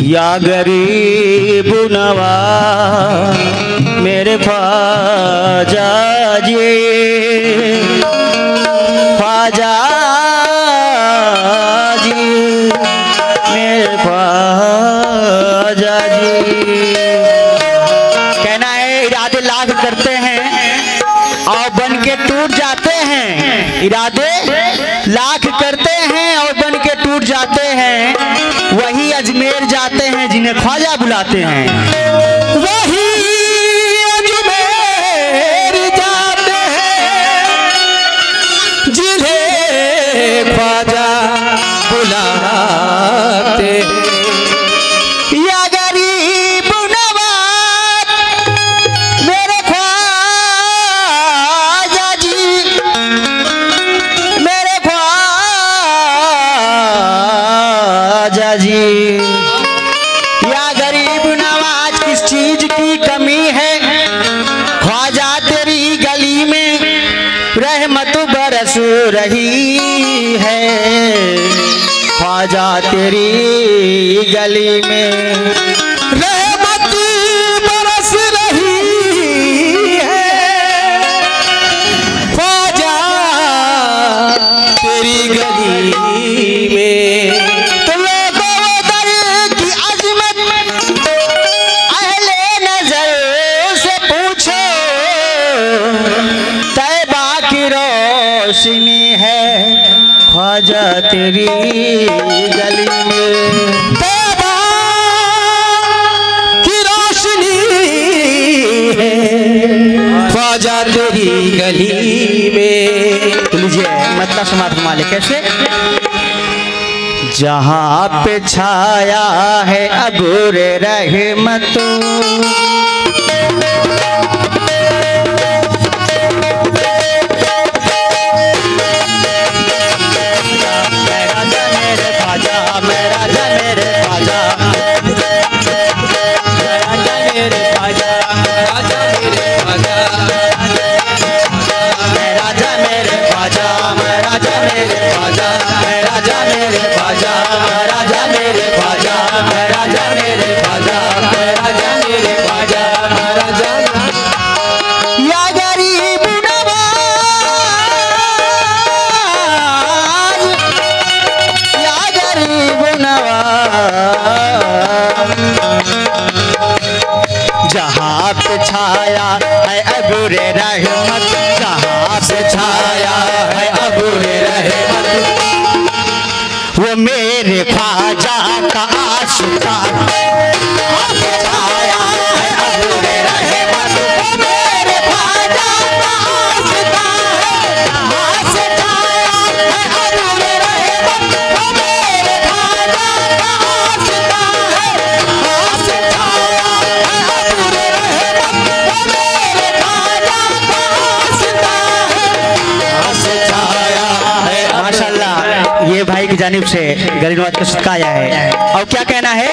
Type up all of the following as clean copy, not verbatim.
या गरीब नवाज मेरे ख्वाजा जी, ख्वाजा जी मेरे ख्वाजा जी। कहना है इरादे लाख करते हैं और बन के टूट जाते हैं, इरादे लाख करते हैं और बन के टूट जाते हैं। वही अजमेर जाते हैं जिन्हें ख्वाजा बुलाते हैं, वही अजमेर जाते हैं जिन्हें ख्वाजा बुलाते हैं। या गरीब नवाज मेरे ख्वाजा जी, मेरे ख्वाजा जी। या गरीब नवाज किस चीज की कमी है, ख्वाजा तेरी गली में रहमत बरस रही है, ख्वाजा तेरी गली में रहमत बरस रही है, ख्वाजा तेरी गली में। तो लोगों दर की अजमत अहले नजर से पूछो, तैबा की रोशनी है ख्वाजा तेरी गली में, तैबा की रोशनी है ख्वाजा तेरी गली में। तो लीजिए मतलब समाप्त माले कैसे। जहाँ पे छाया है अबूरे रहमत, जहाँ पे छाया है अबूरे रहमत, जहाँ पे छाया है अबूरे रहमत, वो मेरे ख्वाजा का आशिका छाया है अबूरे रहमत, वो मेरे ख्वाजा का आशिका है, जहाँ से छाया है अबूरे रहमत, वो मेरे ख्वाजा का आशिका है, जहाँ से छाया ये भाई की जानिब से गरीब नवाज का सदका आया है। और क्या कहना है,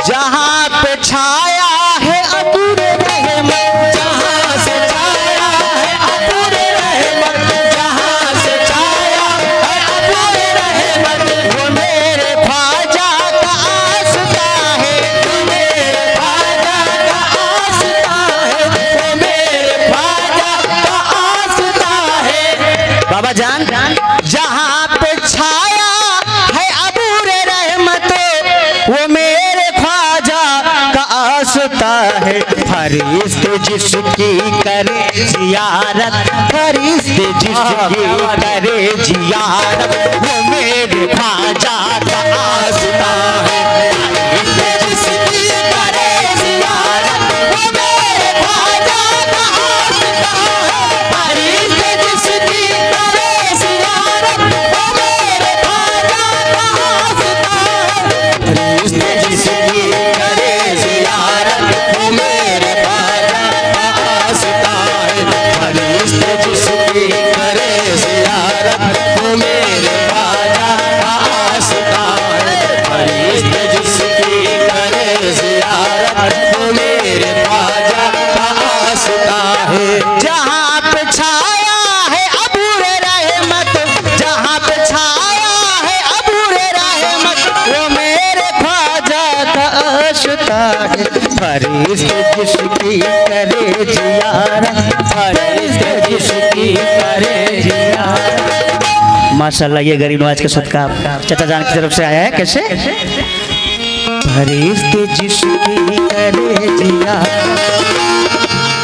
जहाँ पे छाया है अबूरे रहमत, जहाँ से छाया है अबूरे रहमत, जहाँ से छाया है अबूरे रहमत, वो मेरे ख्वाजा का आस्था है, वो मेरे ख्वाजा का आस्था है, वो मेरे ख्वाजा का आस्था है। बाबा जान जहाँ पे छाया है अबूरे रहमत, वो मेरे ख्वाजा का आस्था है। फरिश्ते जिसकी करे जियारत, फरिश्ते जिसकी करे जियारत, वो मेरे ख्वाजा का आस्था है। फरिश्ते जिसकी करे जियारत, वो मेरे ख्वाजा का आस्था है। फरिश्ते जिसकी करे जियारत, वो मेरे ख्वाजा का आस्था है। फरिश्ते जिसकी करे जियारत, वो मेरे ख्वाजा का आस्था है। फरिश्ते जिसकी करे जियारत, वो मेरे ख्वाजा का आस्था है। है, फरिश्ते जिसकी करे जियारत, फरिश्ते जिसकी करे जियारत। माशाल्लाह ये गरीब नवाज का सदका चाचा जान की तरफ से आया है। कैसे? फरिश्ते जिसकी करे जियारत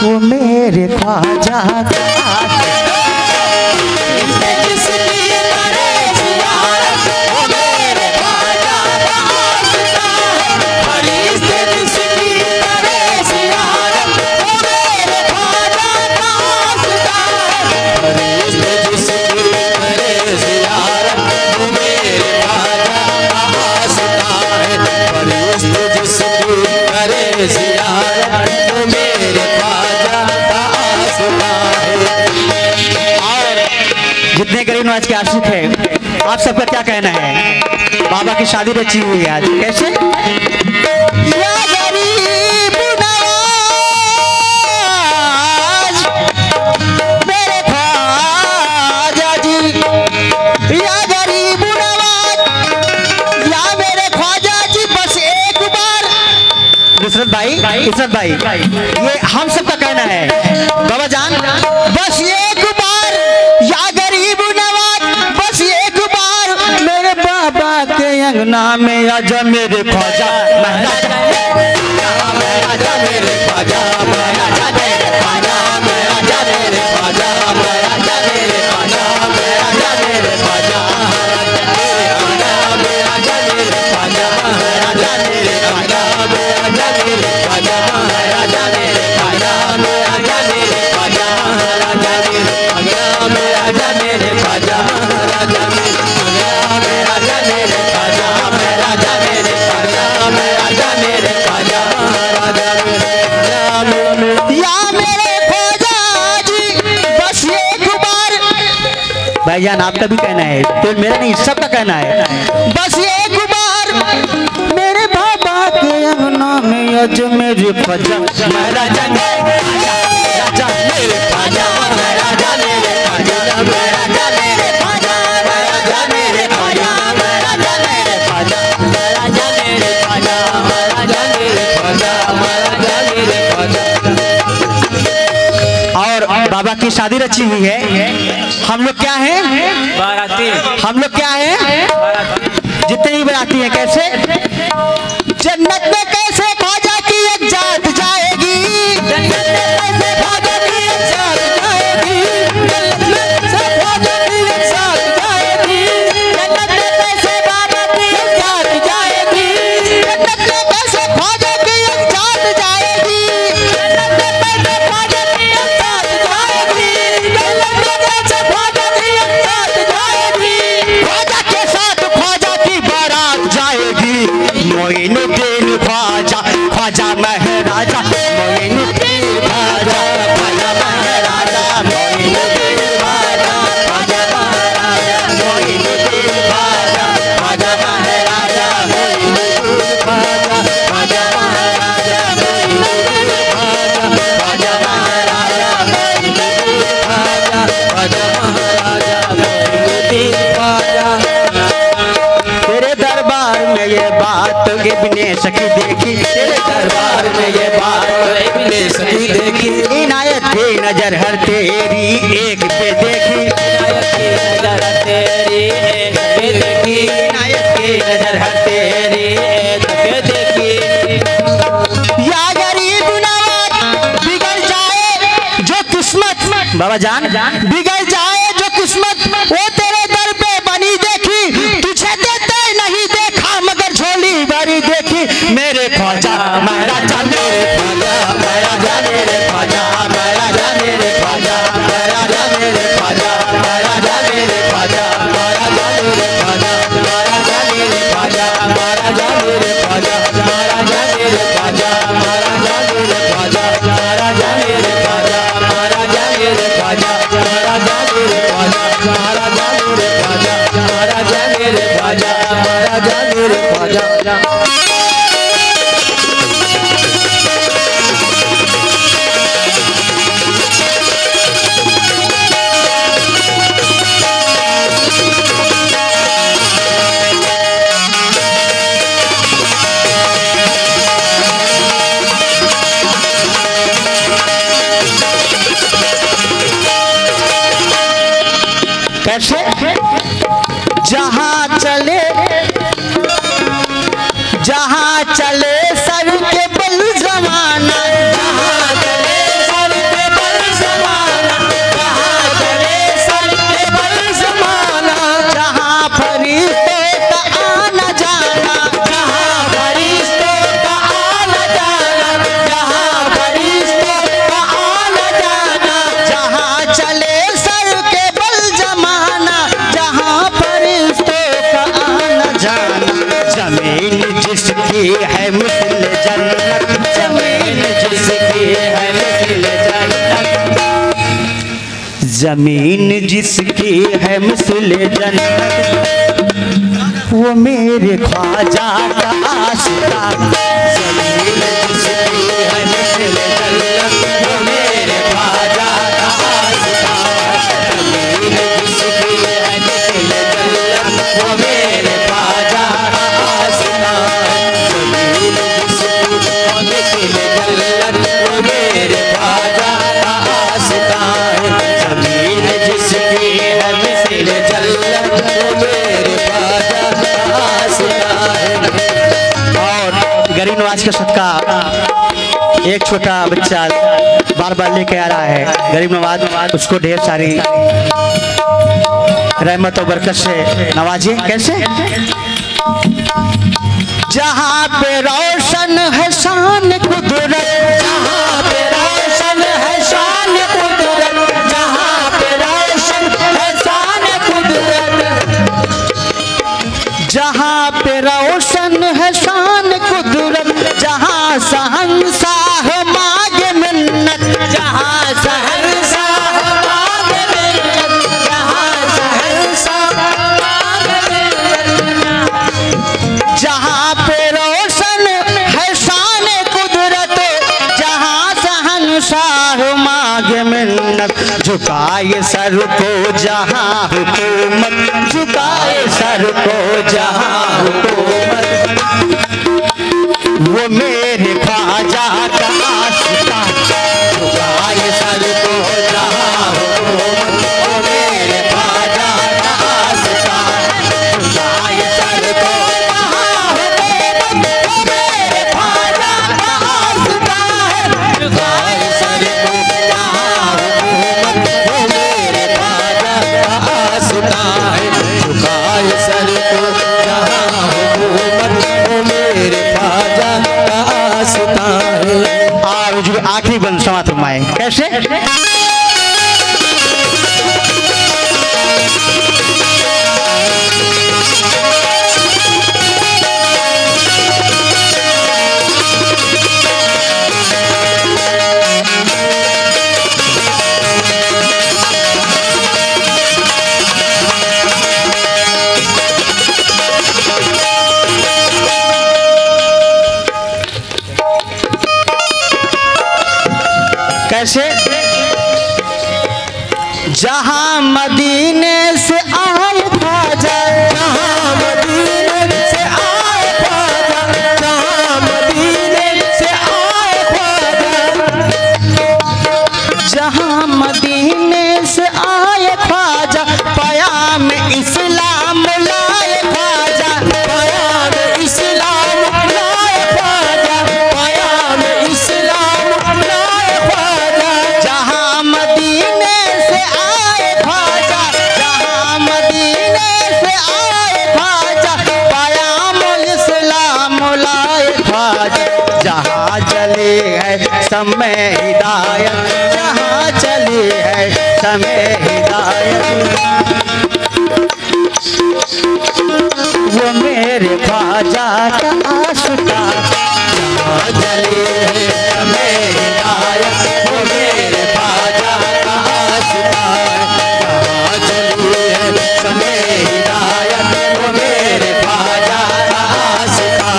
वो मेरे ख्वाजा जितने गरीब नवाज के आशिक है, आप सबका क्या कहना है? बाबा की शादी रची हुई है आज। कैसे? या गरीब नवाज मेरे ख्वाजा जी, या गरीब नवाज या मेरे ख्वाजा जी, बस एक बार। नुसरत भाई ये हम सबका कहना है बाबा जान, बस एक बार या गरीब नवाज, बस एक बार मेरे बाबा के अंगना में आजा मेरे ख्वाजा, महाराजा मेरे ख्वाजा, महाराजा मेरे ख्वाजा, महाराजा मेरे ख्वाजा, महाराजा मेरे ख्वाजा, महाराजा मेरे ख्वाजा, महाराजा मेरे ख्वाजा, महाराजा मेरे ख्वाजा, महाराजा मेरे ख्वाजा, महाराजा मेरे ख्वाजा, महाराजा मेरे ख्वाजा, महाराजा मेरे ख्वाजा, महाराजा मेरे ख्वाजा, महाराजा मेरे ख्वाजा, महाराजा मेरे ख्वाजा, महाराजा मेरे ख्वाजा, महाराजा मेरे या मेरे ख्वाजा जी, बस एक बार। भाईजान आपका भी कहना है, तो मेरा नहीं सबका कहना है, बस एक बार मेरे बाबा के अंगना में आज मेरे ख्वाजा, महाराजा मेरे ख्वाजा, मेरे ख्वाजा, महाराजा मेरे ख्वाजा, महाराजा मेरे ख्वाजा, महाराजा मेरे ख्वाजा, महाराजा मेरे ख्वाजा, महाराजा मेरे ख्वाजा, महाराजा मेरे ख्वाजा, महाराजा मेरे ख्वाजा। और बाबा की शादी रची हुई है। हम लोग क्या हैं? बाराती। हम लोग क्या हैं? जितने भी बाराती हैं। कैसे? जन्नत में कैसे ख्वाजा की एक जात जाएगी, जन्नत में कैसे ख्वाजा की एक जात जाएगी, जन्नत में कैसे ख्वाजा की एक जात जाएगी, जन्नत में कैसे बाबा की एक जात जाएगी, जन्नत में कैसे ख्वाजा की एक जात जाएगी, जन्नत में कैसे ख्वाजा की एक जात जाएगी, जन्नत में कैसे ख्वाजा की एक जात जाएगी, ख्वाजा के साथ ख्वाजा की बारात जाएगी, मोइनुद्दीन ख्वाजा, ख्वाजा महाराजा, मोइनुद्दीन ख्वाजा, ख्वाजा महाराजा, मोइनुद्दीन ख्वाजा, ख्वाजा महाराजा, मोइनुद्दीन ख्वाजा, ख्वाजा महाराजा, मोइनुद्दीन ख्वाजा, ख्वाजा महाराजा, मोइनुद्दीन ख्वाजा, ख्वाजा महाराजा, मोइनुद्दीन ख्वाजा, ख्वाजा महाराजा, मोइनुद्दीन ख्वाजा। तेरे दरबार में ये बात इब्ने सखी देखी, तेरे दरबार में ये बात इब्ने सखी देखी, इनायत की नजर हर तेरी एक पे देखी, इनायत की नजर तेरी एक पे देखी, इनायत की नजर हर तेरी एक पे देखी। या गरीब नवाज बिगड़ जाए जो किस्मत, बाबा जान बिगड़ जाए जो किस्मत, वो तेरे दर पे बनी देखी, तुझे देते नहीं देखा मगर झोली भरी देखी, मेरे ख्वाजा महाराजा, मेरे ख्वाजा, महाराजा मेरे ख्वाजा, महाराजा मेरे ख्वाजा, महाराजा मेरे ख्वाजा, महाराजा मेरे ख्वाजा, महाराजा मेरे ख्वाजा, महाराजा मेरे ख्वाजा, महाराजा मेरे ख्वाजा, महाराजा मेरे ख्वाजा, महाराजा मेरे ख्वाजा, महाराजा मेरे ख्वाजा, महाराजा मेरे ख्वाजा, महाराजा मेरे ख्वाजा, महाराजा मेरे ख्वाजा, महाराजा मेरे ख्वाजा, महाराजा मेरे ख्वाजा। जहाँ चले सर के बल जमाना, जहाँ चले सर के बल जमाना, जहाँ चले सर के बल जमाना, जहाँ फरिश्तों का आना जाना, जहाँ फरिश्तों का आना जाना, जहाँ फरिश्तों का आना जाना, जहाँ चले सर के बल जमाना, जहाँ फरिश्तों का आना जाना। जमीन जिसकी है मिसल जन्नत, जमीन जिसकी है मिसल जन्नत, जमीन जिसकी है मिसल जन्नत, वो मेरे ख्वाजा का आशिका। जमीन जिसकी है मिसल जन्नत, वो मेरे ख्वाजा का आशिका। जमीन जिसकी है मिसल जन्नत, वो मेरे ख्वाजा का आशिका। जमीन जिसकी है मिसल जन्नत, वो मेरे ख्वाजा का आशिका। जमीन जिसकी है मिसल जन्नत, वो मेरे ख्वाजा का आशिका। और गरीब नवाज का सदका एक छोटा बच्चा बार बार लेके आ रहा है। गरीब नवाज उसको ढेर सारी रहमत और बरकत से नवाजे। कैसे? जहाँ पे रोशन है शान कुदरत, जहाँ पे रोशन है शान कुदरत, जहाँ पे रोशन है शान कुदरत, जहाँ पे रोशन है शान कुदरत, जहाँ शहंशाह मांगे मिन्नत, जहाँ शहंशाह मांगे मिन्नत, जहाँ शहंशाह मांगे मिन्नत, जहाँ पे रोशन है शान कुदरत, जहाँ शहंशाह मांगे मिन्नत। झुकाए सर को जहाँ हुकूमत, झुकाए सर को जहाँ हुकूमत, वो मेरे ख्वाजा का आशिका। झुकाए सर को जहाँ हुकूमत, वो मेरे ख्वाजा का आशिका। झुकाए सर को जहाँ हुकूमत, वो मेरे ख्वाजा का आशिका है। झुकाए सर को जहाँ हुकूमत, वो मेरे ख्वाजा का आशिका है। झुकाए सर को जहाँ हुकूमत, वो मेरे ख्वाजा का आशिका है। और जो आखिरी बंद समाप्त फरमाए। कैसे? कैसे? जहाँ मदीने से आए ख्वाजा, जहाँ मदीने से आए ख्वाजा, जहाँ मदीने से आए ख्वाजा, जहाँ मदीने से आए ख्वाजा, पयाम इस्लाम लाए ख्वाजा, पयाम इस्लाम लाए ख्वाजा, पयाम इस्लाम लाए ख्वाजा। जहाँ मदीने से आए ख्वाजा, जहाँ मदीने से आए ख्वाजा, पयाम इस्लाम लाए ख्वाजा। जहाँ चले है समय हिदायत, जहाँ चले है समय हिदायत, वो मेरे ख्वाजा का आशिका। जहाँ चले है समय हिदायत, वो मेरे ख्वाजा का आशिका। जहाँ चले है समय हिदायत, वो मेरे ख्वाजा का आशिका।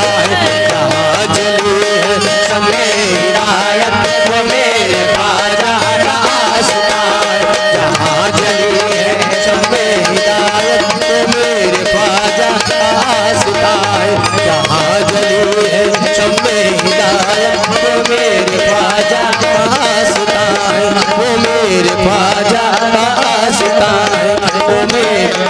जहाँ चले है समय हिदायत, वो मेरे ख्वाजा का आशिका। जहाँ चले है समय हिदायत, वो मेरे ख्वाजा का आशिका। जहाँ चले है समय हिदायत, वो मेरे ख्वाजा का आशिका। वो मेरे ख्वाजा का आशिका, वो मेरे